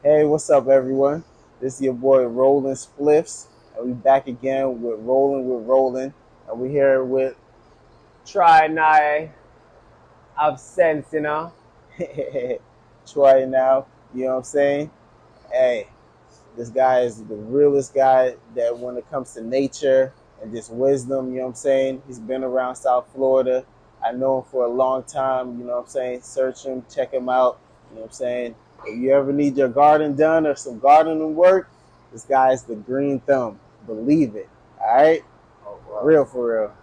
Hey, what's up, everyone? This is your boy Rollin Spliffs, and we back again with Rollin with Rollin, and we here with Try and I have sense, you know. Troy now. You know what I'm saying? Hey, this guy is the realest guy that when it comes to nature and just wisdom. You know what I'm saying? He's been around South Florida. I know him for a long time. You know what I'm saying? Search him, check him out. You know what I'm saying? If you ever need your garden done or some gardening work, this guy is the green thumb. Believe it. All right? Oh, Real for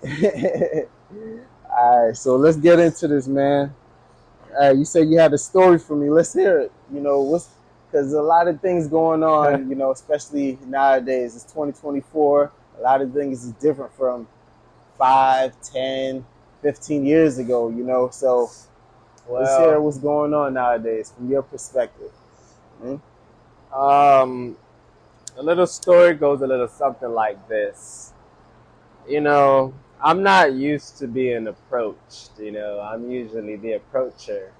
real. All right, so let's get into this, man. All right, you said you had a story for me. Let's hear it. You know, what's because a lot of things going on, you know, especially nowadays. It's 2024. A lot of things is different from 5, 10, 15 years ago, you know. So let's hear well, what's going on nowadays from your perspective. Hmm? um, a little story goes a little something like this. You know, I'm not used to being approached. You know, I'm usually the approacher.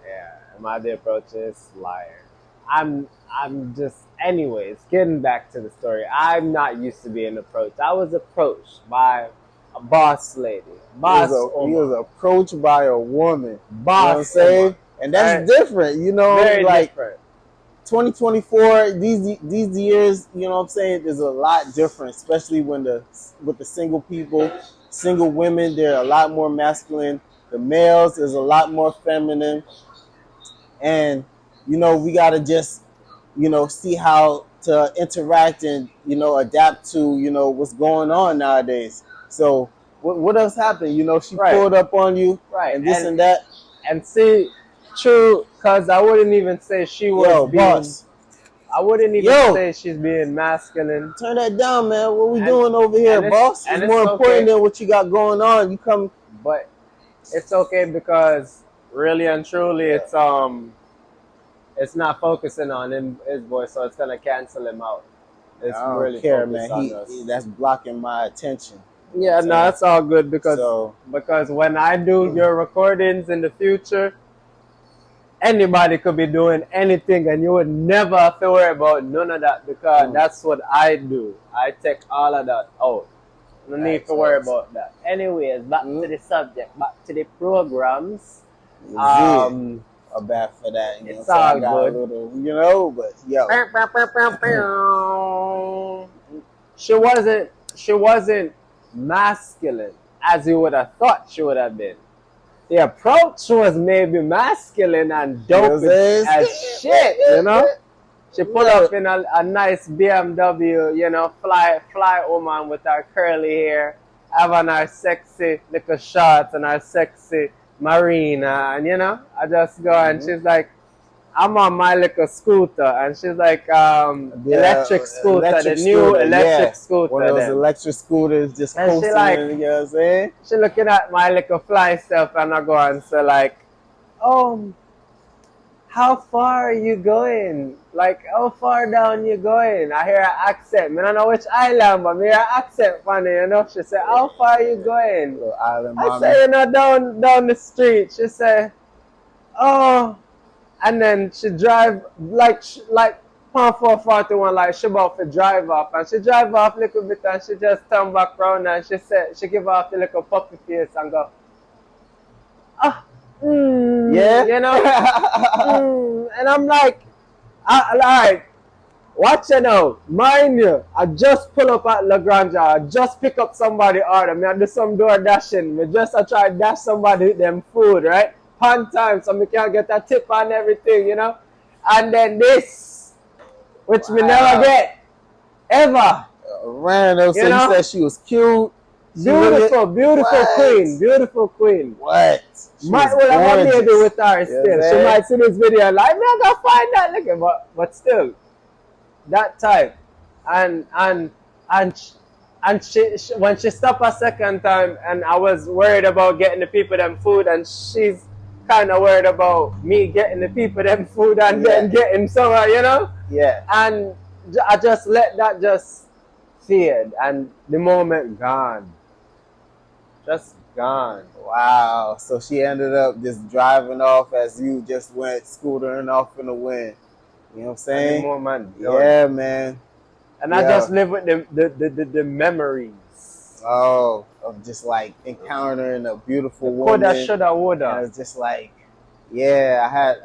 Yeah, am I the approacher? Liar. I'm just. Anyways, getting back to the story. I'm not used to being approached. I was approached by a boss lady, boss He woman, was approached by a woman. You know what I'm boss woman, saying? And that's right? different, you know, Very like different. 2024, these years, you know what I'm saying, is a lot different, especially when with the single people, single women, they're a lot more masculine. The males is a lot more feminine. And, you know, we gotta just, you know, see how to interact and, you know, adapt to, you know, what's going on nowadays. So what else happened? You know, she Right, pulled up on you right. and this and that. And see, true, cause I wouldn't even say she was Yo, being. boss. I wouldn't even Yo, say she's being masculine, turn that down, man. What we and doing over here, boss? It's and more it's important okay, than what you got going on. You come, but it's okay because really and truly, yeah. it's not focusing on him his voice, so it's gonna cancel him out. It's I don't really care, focused man. on He us. that's blocking my attention. You know what I'm Yeah, no, saying? it's all good So, because when I do your recordings in the future, anybody could be doing anything and you would never have to worry about none of that because mm, that's what I do. I take all of that out. No need facts, to worry facts. about that. Anyways, back to Mm, the subject, back to the programs. Z, Um, a bad for that. You know what I'm it's saying? I all got a good. little, you know, but yo, She wasn't masculine as you would have thought she would have been. The approach was maybe masculine and you know what dope I'm saying? as shit, you know? She pull Yeah. up in a nice BMW, you know, fly woman with her curly hair, having her sexy little shorts and her sexy marina, and you know, I just go and Mm-hmm. she's like, I'm on my little scooter, and she's like, electric The scooter, the electric new scooter, electric yeah. One of scooter, those then. electric scooters just And she coasting like, in, you know what I'm saying? she looking at my little fly stuff, and I go and say like, oh, how far are you going? Like, how far down you going? I hear an accent. I don't know which island, but I hear an accent funny, you know. She said, how far are you going? Little island I mommy. say, you know, down the street. She said, oh. And then she drive like Pan 441, like she about to drive off. And she drive off a little bit and she just turn back around and she said, she give off the little puppy face and go, ah, Yeah? you know? And I'm like, like, watch it now. Mind you, I just pull up at La Granja. I just pick up somebody order. Me I do some door dashing. Me just I try to dash somebody with them food, right? On time so me can get a tip and everything, you know? And then this, which me never Wow. get, ever, Random. you So you know? said she was cute. She really Beautiful, beautiful what? queen, beautiful queen. What? She Might was well have a baby gorgeous. with her You know what I'm still. She saying? might see this video like, me I gotta find that looking, but still, that type. And and and sh- and she when she stopped a second time and I was worried about getting the people them food and she's kind of worried about me getting the people them food and then Yeah. getting somewhere, you know? Yeah. And I just let that just fade and the moment gone. Just gone. Wow. So she ended up just driving off as you just went scootering off in the wind. You know what I'm And the saying? moment done. Yeah, man. And I Yeah. just live with the memories. Oh, of just like encountering a The beautiful coulda, woman, shoulda, and woulda. it's just like, yeah,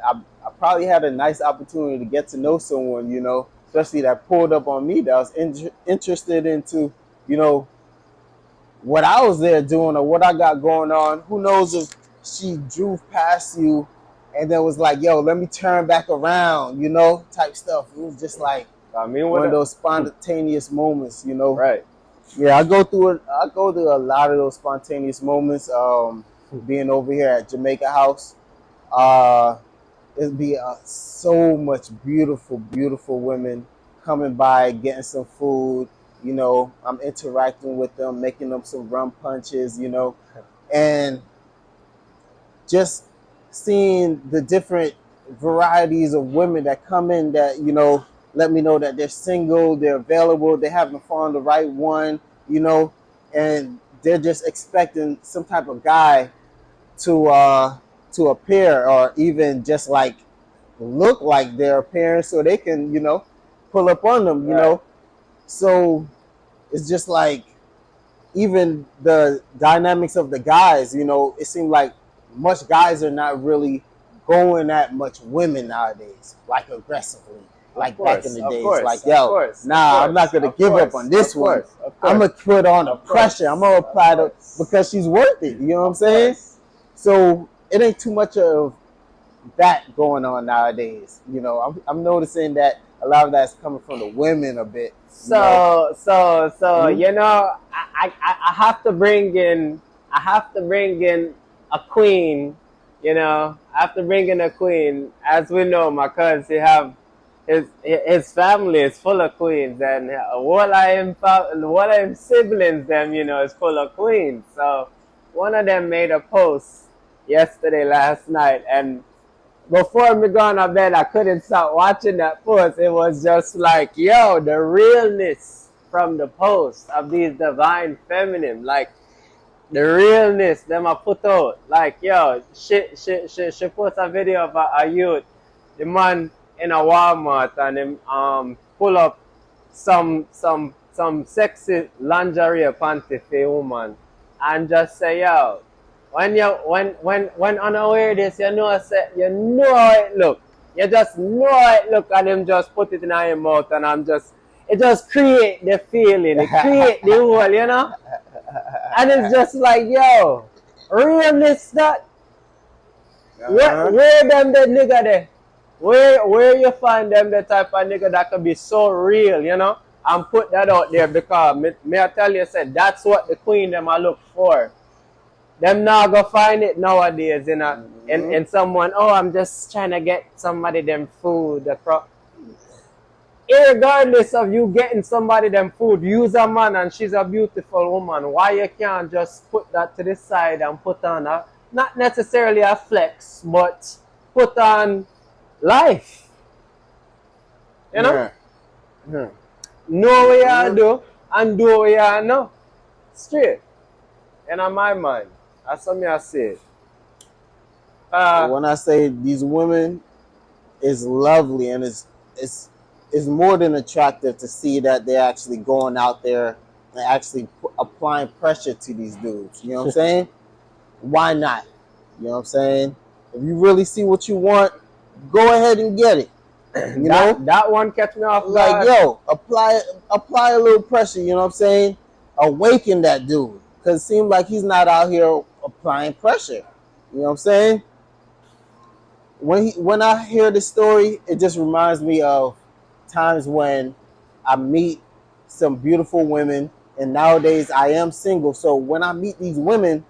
I probably had a nice opportunity to get to know someone, you know, especially that pulled up on me that was interested into, you know, what I was there doing or what I got going on. Who knows if she drove past you and then was like, yo, let me turn back around, you know, type stuff. It was just like I mean, one what of a those spontaneous moments, you know. right. Yeah, I go through it. I go through a lot of those spontaneous moments. Being over here at Jamaica House, uh, it'd be so much beautiful women coming by, getting some food. You know, I'm interacting with them, making them some rum punches. You know, and just seeing the different varieties of women that come in that, you know, let me know that they're single, they're available, they haven't found the right one, you know, and they're just expecting some type of guy to appear or even just like look like their appearance so they can, you know, pull up on them, you Right. know. So it's just like even the dynamics of the guys, you know, it seemed like much guys are not really going at much women nowadays, like aggressively, Of like back in course, the of days. Like, course, of yo, course, of nah, I'm not course, gonna of give up on course, this of one. course, of I'm course, gonna put on the of pressure. I'm course, gonna of apply the course, because she's worth it. You know what I'm of saying? course. So it ain't too much of that going on nowadays. You know, I'm noticing that a lot of that's coming from the women a bit. You know. So Hmm? you know, I have to bring in a queen. You know, I have to bring in a queen. As we know, my cuz he have his family is full of queens, and all I am siblings them, you know, is full of queens. So one of them made a post yesterday, last night, and before me going to bed, I couldn't stop watching that post. It was just like, yo, the realness from the post of these divine feminine, like the realness them I put out. Like, yo, she post a video of a youth, the man in a Walmart, and him pull up some sexy lingerie panty for a woman, and just say, yo, when unaware this, you know how it look. You just know how it look, and him just put it in your mouth, and it just create the feeling, it create the whole, you know. And it's just like, yo, realness that. Uh-huh. Where them the nigga there? Where you find them the type of nigga that could be so real, you know? And put that out there because me I tell you, said that's what the queen them I look for. Them now go find it nowadays Mm-hmm. in someone. Oh, I'm just trying to get somebody them food. Irregardless of you getting somebody them food, use a man and she's a beautiful woman. Why you can't just put that to the side and put on a not necessarily a flex, but put on life. You know? Yeah. Yeah. Know what you Mm-hmm. do and do what you know. Straight. And on my mind. That's what me I say. Uh When I say these women is lovely and it's more than attractive to see that they're actually going out there and actually applying pressure to these dudes. You know what I'm saying? Why not? You know what I'm saying? If you really see what you want, go ahead and get it. You know, that one catch me off like guard. yo, apply a little pressure. You know what I'm saying? Awaken that dude because it seems like he's not out here applying pressure. You know what I'm saying? When I hear this story, it just reminds me of times when I meet some beautiful women, and nowadays I am single. So when I meet these women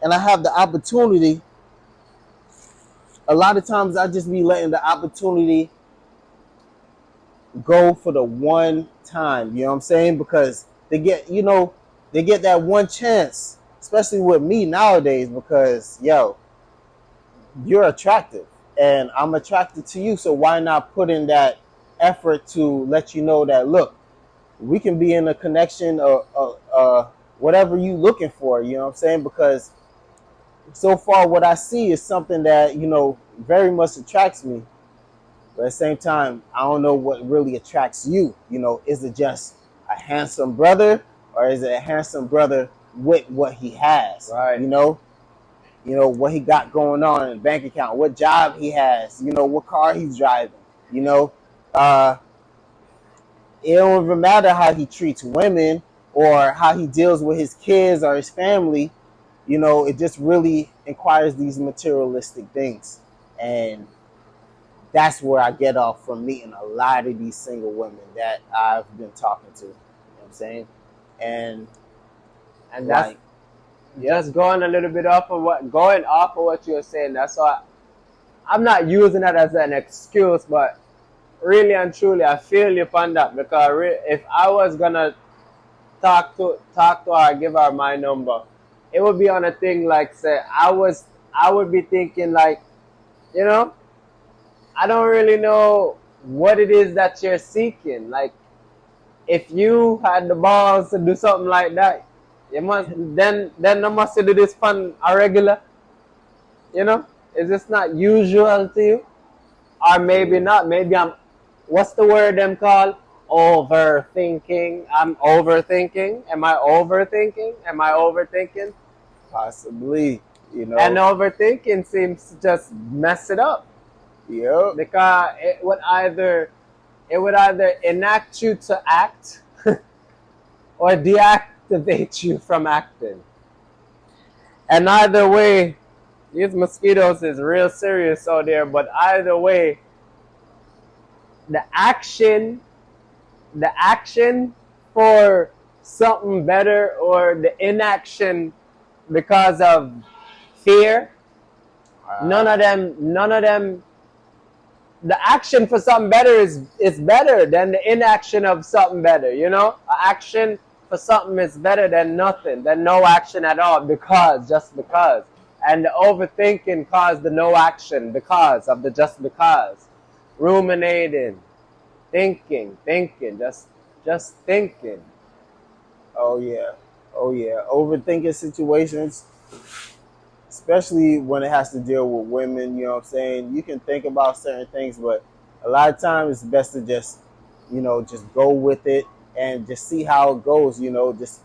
and I have the opportunity, a lot of times I just be letting the opportunity go for the one time. You know what I'm saying? Because they get that one chance, especially with me nowadays. Because yo, you're attractive and I'm attracted to you. So why not put in that effort to let you know that look, we can be in a connection or whatever you looking for. You know what I'm saying? Because so far what I see is something that very much attracts me. But at the same time, I don't know what really attracts you. You know, is it just a handsome brother, or is it a handsome brother with what he has? Right. You know what he got going on in the bank account, what job he has, you know, what car he's driving. You know, uh, it don't even matter how he treats women or how he deals with his kids or his family. You know, it just really inquires these materialistic things, and that's where I get off from meeting a lot of these single women that I've been talking to. You know what I'm saying? And And that's like, just going off of what you're saying. That's why I'm not using that as an excuse, but really and truly, I feel you on that, because if I was gonna talk to her, give her my number, it would be on a thing like, say, I would be thinking like, you know, I don't really know what it is that you're seeking. Like, if you had the balls to do something like that, you must then I must do this fun a regular. You know, is this not usual to you? Or maybe yeah, not. Maybe I'm, what's the word them call? Overthinking. I'm overthinking. Am I overthinking? Am I overthinking? possibly, you And know, overthinking seems to just mess it up, yep, because it would either enact you to act or deactivate you from acting. And either way, these mosquitoes is real serious out there. But either way, the action the action for something better, or the inaction because of fear, none of them, the action for something better is better than the inaction of something better, you know? Action for something is better than nothing, than no action at all, just because. And the overthinking caused the no action because of the just because. Ruminating, thinking, just thinking. oh yeah, oh yeah, overthinking situations, especially when it has to deal with women. You know what I'm saying? You can think about certain things, but a lot of times it's best to just, you know, just go with it and just see how it goes. You know, just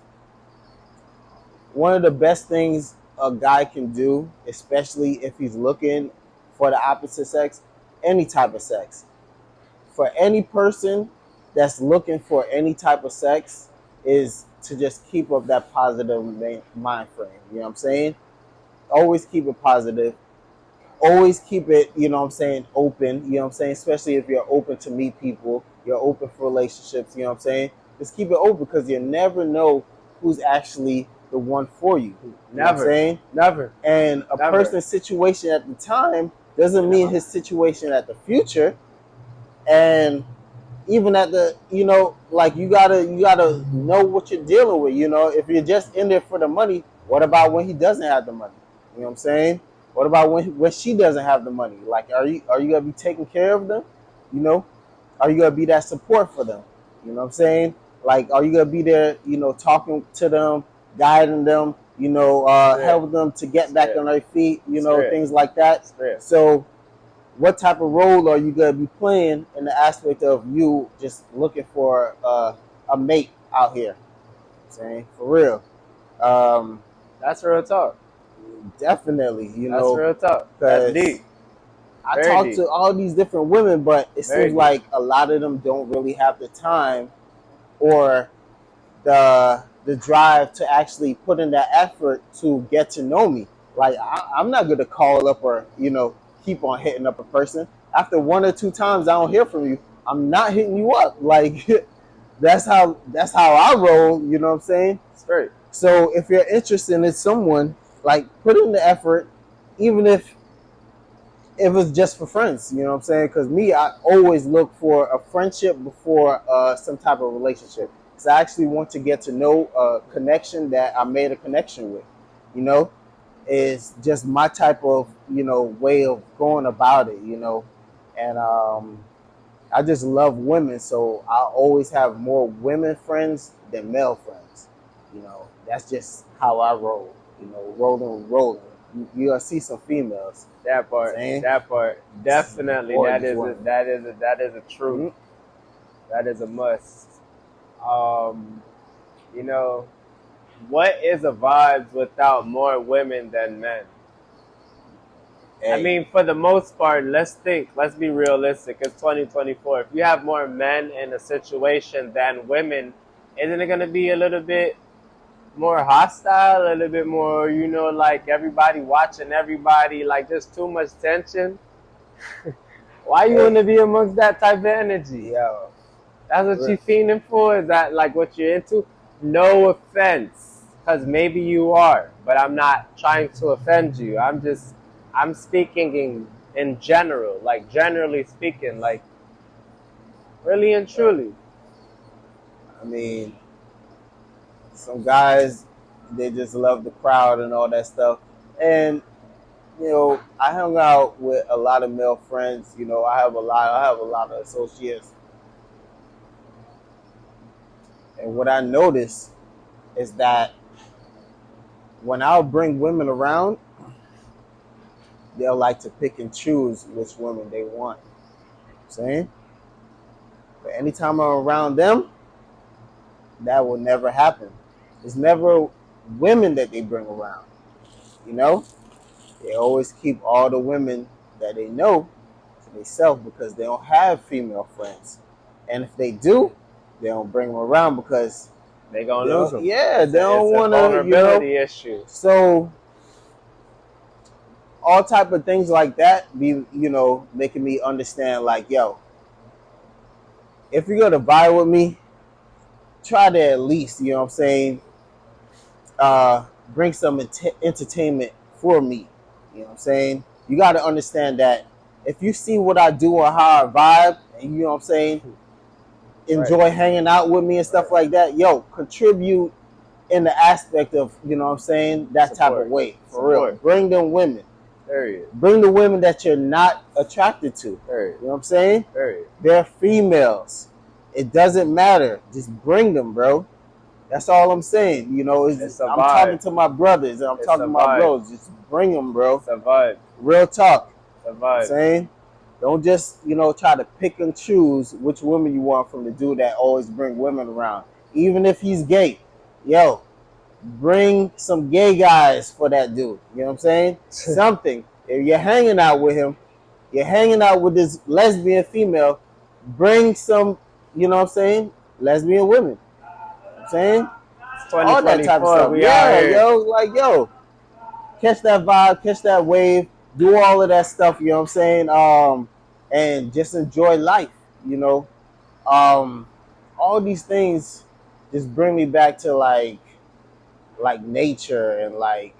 one of the best things a guy can do, especially if he's looking for the opposite sex, any type of sex, for any person that's looking for any type of sex, is to just keep up that positive mind frame. You know what I'm saying? Always keep it positive. Always keep it, you know what I'm saying, open. You know what I'm saying? Especially if you're open to meet people, you're open for relationships. You know what I'm saying? Just keep it open, because you never know who's actually the one for you. You know what I'm Never, saying? never, And a never. person's situation at the time doesn't mean his situation at the future. And even at the, you know, like, you gotta know what you're dealing with. You know, if you're just in there for the money, what about when he doesn't have the money? You know what I'm saying? What about when she doesn't have the money? Like, are you gonna be taking care of them? You know, are you gonna be that support for them? You know what I'm saying? Like, are you gonna be there, you know, talking to them, guiding them, you know, Straight, helping them to get back straight, on their feet, you know, straight, things like that. straight. So what type of role are you going to be playing in the aspect of you just looking for a mate out here? I'm saying, for real. Um, That's real talk. Definitely, you That's know, real talk. That's because deep. I Very talk deep. to all these different women, but it Very seems deep. like a lot of them don't really have the time or the drive to actually put in that effort to get to know me. Like, I'm not gonna call up or, you know, keep on hitting up a person. After one or two times I don't hear from you, I'm not hitting you up. Like, that's how I roll. You know what I'm saying? Straight. So if you're interested in someone, like, put in the effort, even if it's just for friends. You know what I'm saying? Because me, I always look for a friendship before some type of relationship. Because I actually want to get to know a connection that I made a connection with. You know, is just my type of, you know, way of going about it. You know, and I just love women, so I always have more women friends than male friends. You know, that's just how I roll. You know, rolling with rolling. you gonna see some females. That part, Saying that part, definitely. gorgeous women. That is a truth. Mm-hmm. That is a must. Um, you know, what is a vibes without more women than men? I Hey, mean, for the most part, let's think. Let's be realistic. It's 2024. If you have more men in a situation than women, isn't it gonna be a little bit more hostile, a little bit more, like everybody watching everybody, like just too much tension? Why you want hey, to be amongst that type of energy? yo, That's what re- you fiending for? Is that like what you're into? No offense, because maybe you are, but I'm not trying to offend you. I'm speaking in general, like generally speaking, like really and right. truly. I mean, some guys they just love the crowd and all that stuff. And I hung out with a lot of male friends. I have a lot of associates, and what I notice is that when I'll bring women around, they'll like to pick and choose which women they want. Saying, but anytime I'm around them, that will never happen. It's never women that they bring around. You know, they always keep all the women that they know to themselves because they don't have female friends, and if they do, they don't bring them around because They they gonna lose don't. them. Yeah, they It's don't a want to. vulnerability issue. So all type of things like that be making me understand like, yo, if you're gonna vibe with me, try to at least what I'm saying, bring some entertainment for me. What I'm saying. You got to understand that if you see what I do or how I vibe, and what I'm saying, Right, enjoy hanging out with me and stuff right. like that, yo, contribute in the aspect of what I'm saying, that type of Support, way for real. support. Bring them women. Period, Bring the women that you're not attracted to. period, You know what I'm saying? period. They're females. It doesn't matter. Just bring them, bro. That's all I'm saying. It's a I'm talking vibe. to my brothers and I'm It's talking a to my vibe. bros. Just bring them, bro. It's a vibe. Real talk. It's a You know what I'm vibe. saying? Don't just, try to pick and choose which women you want from the dude that always bring women around. Even if he's gay. Yo, bring some gay guys for that dude. You know what I'm saying? Something. If you're hanging out with him, you're hanging out with this lesbian female, bring some, what I'm saying, lesbian women. You know what I'm saying? It's All that type of 2024. stuff. We out Yeah, here. yo, like, yo, catch that vibe, catch that wave, do all of that stuff, you know what I'm saying? And just enjoy life, you know. Um, all these things just bring me back to like nature and like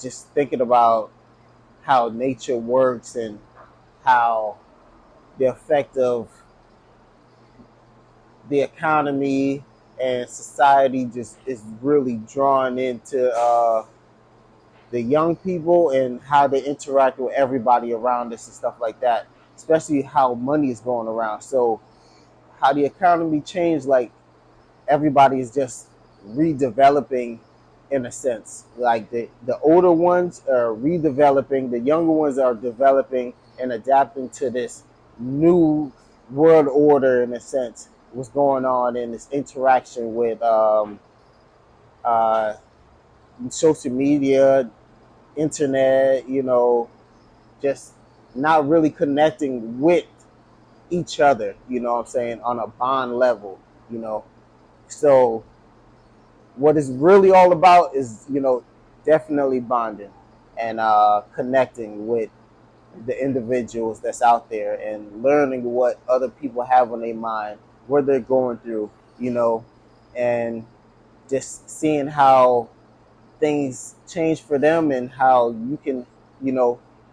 just thinking about how nature works and how the effect of the economy and society just is really drawn into the young people and how they interact with everybody around us and stuff like that, especially how money is going around. So how the economy changed, like everybody is just redeveloping in a sense. Like the older ones are redeveloping, the younger ones are developing and adapting to this new world order in a sense. What's going on in this interaction with uh, social media, internet, just not really connecting with each other, what I'm saying, on a bond level, you know. So what it's really all about is, definitely bonding and connecting with the individuals that's out there and learning what other people have on their mind, what they're going through, and just seeing how things change for them and how you can,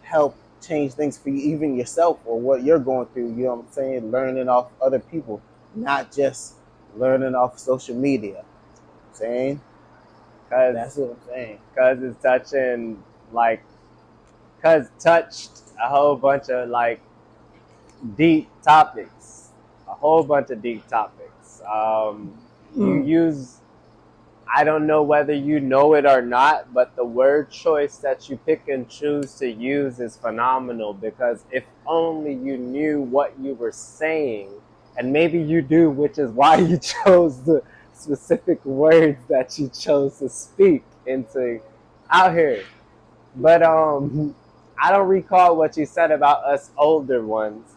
help change things for you, even yourself or what you're going through, what I'm saying? Learning off other people, not just learning off social media. Saying that's Cause, what I'm saying. cause it's touching like, cause touched a whole bunch of like deep topics, a whole bunch of deep topics. You use I don't know whether you know it or not, but the word choice that you pick and choose to use is phenomenal, because if only you knew what you were saying, and maybe you do, which is why you chose the specific words that you chose to speak into out here. But I don't recall what you said about us older ones,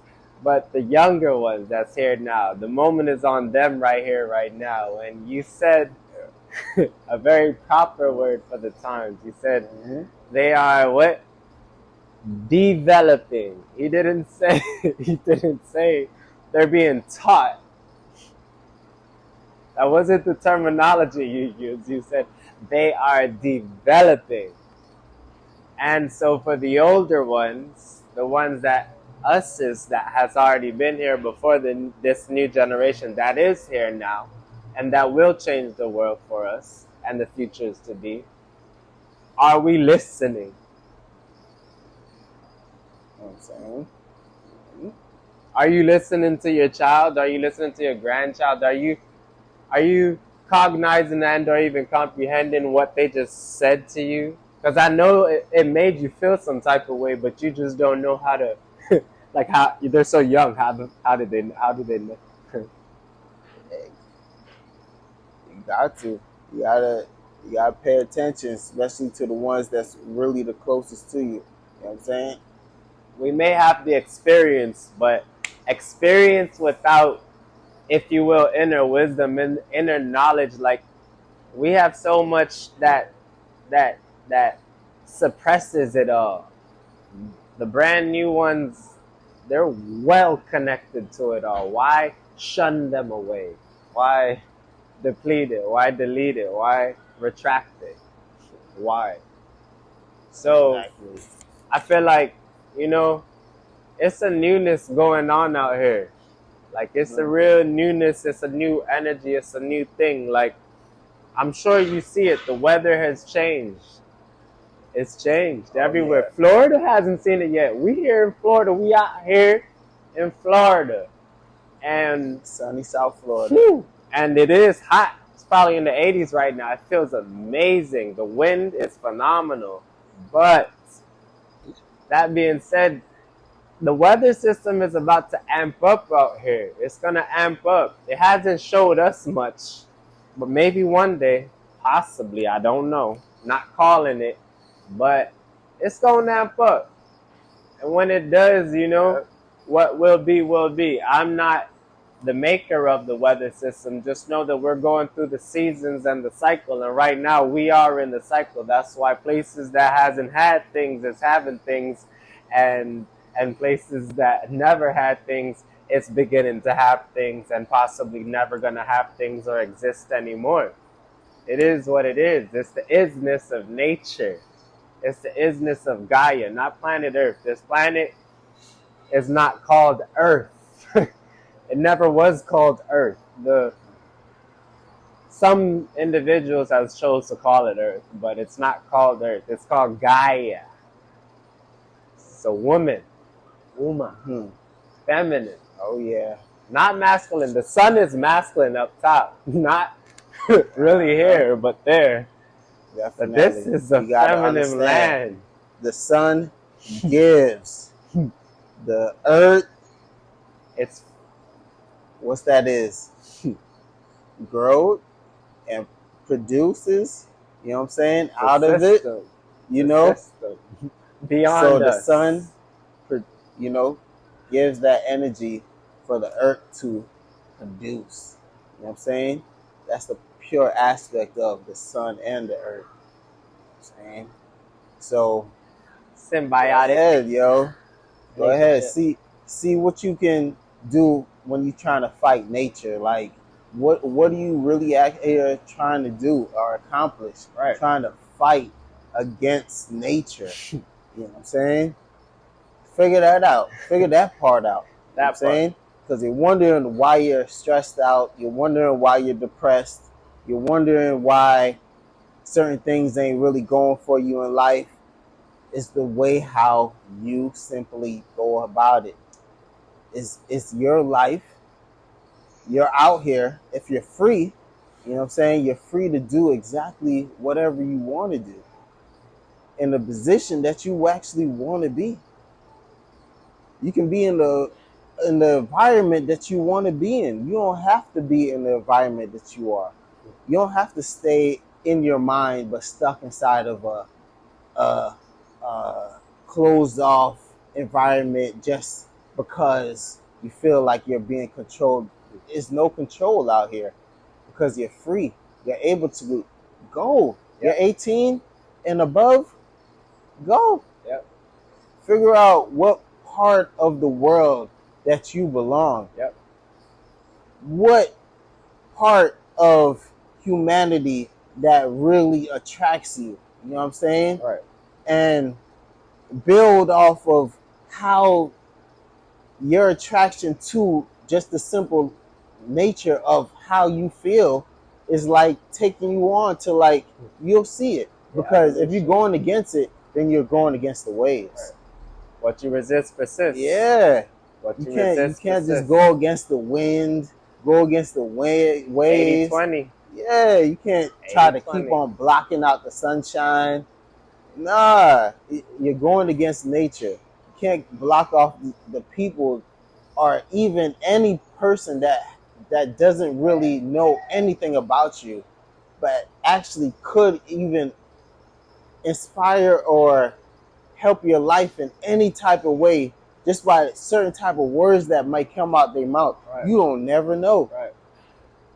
but the younger ones that's here now. The moment is on them right here, right now. And you said a very proper word for the times. You said they are what? Developing. He didn't say he didn't say they're being taught. That wasn't the terminology you used. You said they are developing. And so for the older ones, the ones that us is that has already been here before this new generation that is here now, and that will change the world for us and the futures to be, are we listening? You know what I'm saying? Are you listening to your child? Are you listening to your grandchild? Are you cognizing and or even comprehending what they just said to you? Because I know it made you feel some type of way, but you just don't know how to, like how they're so young. How do they know? You got to. You gotta pay attention, especially to the ones that's really the closest to you. You know what I'm saying? We may have the experience, but experience without, if you will, inner wisdom and inner knowledge, like we have so much that that suppresses it all. The brand new ones, they're well connected to it all. Why shun them away? Why deplete it? Why delete it? Why retract it? Why? So Exactly. I feel like, you know, it's a newness going on out here. Like it's a real newness, it's a new energy, it's a new thing. Like I'm sure you see it. The weather has changed. It's changed Oh everywhere. yeah. Florida hasn't seen it yet. We here in Florida. We out here in Florida, and Sunny South Florida. whew, and it is hot. It's probably in the 80s right now. It feels amazing. The wind is phenomenal. But that being said, the weather system is about to amp up out here. It's gonna amp up. It hasn't showed us much, but maybe one day, possibly. I don't know. Not calling it, but it's gonna amp up. And when it does, you know, what will be, will be. I'm not the maker of the weather system. Just know that we're going through the seasons and the cycle. And right now we are in the cycle. That's why places that hasn't had things is having things, and places that never had things, it's beginning to have things, and possibly never gonna have things or exist anymore. It is what it is. It's the isness of nature. It's the isness of Gaia, not planet Earth. This planet is not called Earth. It never was called Earth. Some individuals have chose to call it Earth, but it's not called Earth. It's called Gaia. It's a woman, Uma, feminine. Oh yeah. Not masculine. The sun is masculine up top, not really here, but there. But Definitely. this is a You gotta feminine understand. land. The sun gives. The earth, It's what's that is? Growth and produces, you know what I'm saying, the out of it, system. you The know. system. Beyond So the us. sun, you know, gives that energy for the earth to produce. You know what I'm saying? That's the pure aspect of the sun and the earth. You know what I'm saying? So go Symbiotic ahead, yo. Go ahead. relationship. See what you can do when you're trying to fight nature. Like what are you really out here trying to do or accomplish? Right. Trying to fight against nature. You know what I'm saying? Figure that out. Figure that part out. You know what I'm saying? Because you're wondering why you're stressed out. You're wondering why you're depressed. You're wondering why certain things ain't really going for you in life. It's the way how you simply go about it. It's your life. You're out here. If you're free, You know what I'm saying? You're free to do exactly whatever you want to do in the position that you actually want to be. You can be in the environment that you want to be in. You don't have to be in the environment that you are. You don't have to stay in your mind but stuck inside of a, a closed off environment just because you feel like you're being controlled. There's no control out here because you're free. You're able to go. You're Yep. 18 and above. Go. Yep. Figure out what part of the world that you belong. Yep. What part of humanity that really attracts you. You know what I'm saying? Right. And build off of how your attraction to just the simple nature of how you feel is like taking you on to like you'll see it. Because if you're going against it, then you're going against the waves. What you resist persists. Yeah. What You you can't resist just persists. go against the wind, go against the waves. 80-20. Yeah, you can't try to keep 80-20. on blocking out the sunshine. Nah, you're going against nature. You can't block off the people or even any person that doesn't really know anything about you, but actually could even inspire or help your life in any type of way just by certain type of words that might come out their mouth. Right. You don't never know. Right.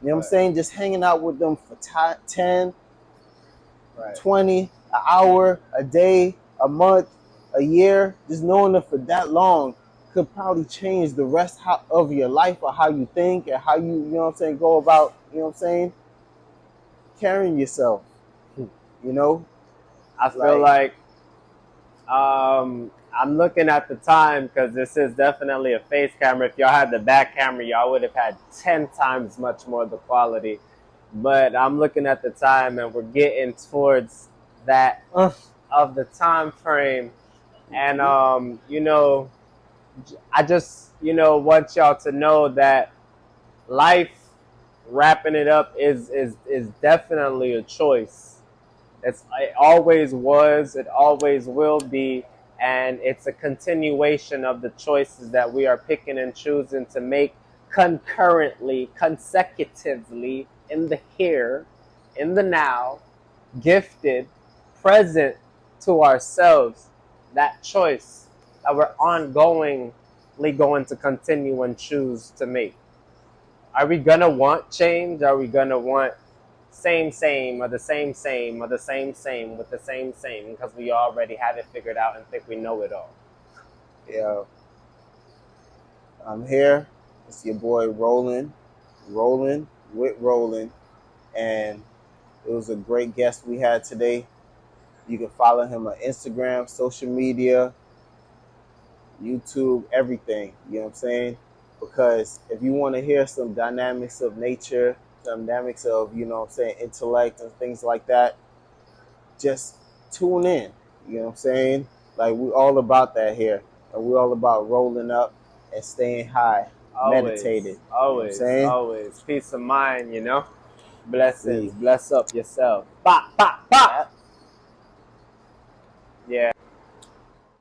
You know what I'm saying? Just hanging out with them for 10, Right. 20, an hour, a day, a month, a year, just knowing them for that long could probably change the rest of your life or how you think and how you know what I'm saying, go about, you know what I'm saying, carrying yourself, you know? I feel like I'm looking at the time because this is definitely a face camera. If y'all had the back camera, y'all would have had 10 times much more the quality. But I'm looking at the time and we're getting towards that of the time frame. And, you know, I just, you know, want y'all to know that life, wrapping it up, is definitely a choice. It always was, it always will be, and it's a continuation of the choices that we are picking and choosing to make concurrently, consecutively, in the here, in the now, gifted, present to ourselves. That choice that we're ongoingly going to continue and choose to make. Are we gonna want change? Are we gonna want same or the same or the same with the same because we already have it figured out and think we know it all? Yeah. I'm here. It's your boy Rollin with Rollin, and it was a great guest we had today. You can follow him on Instagram, social media, YouTube, everything. You know what I'm saying? Because if you want to hear some dynamics of nature, some dynamics of, you know what I'm saying, intellect and things like that, just tune in. You know what I'm saying? Like, we're all about that here. And we're all about rolling up and staying high, meditated. Always, you know what I'm saying? always. Peace of mind, you know? Blessings. See. Bless up yourself. Bop, bop, bop. Yeah.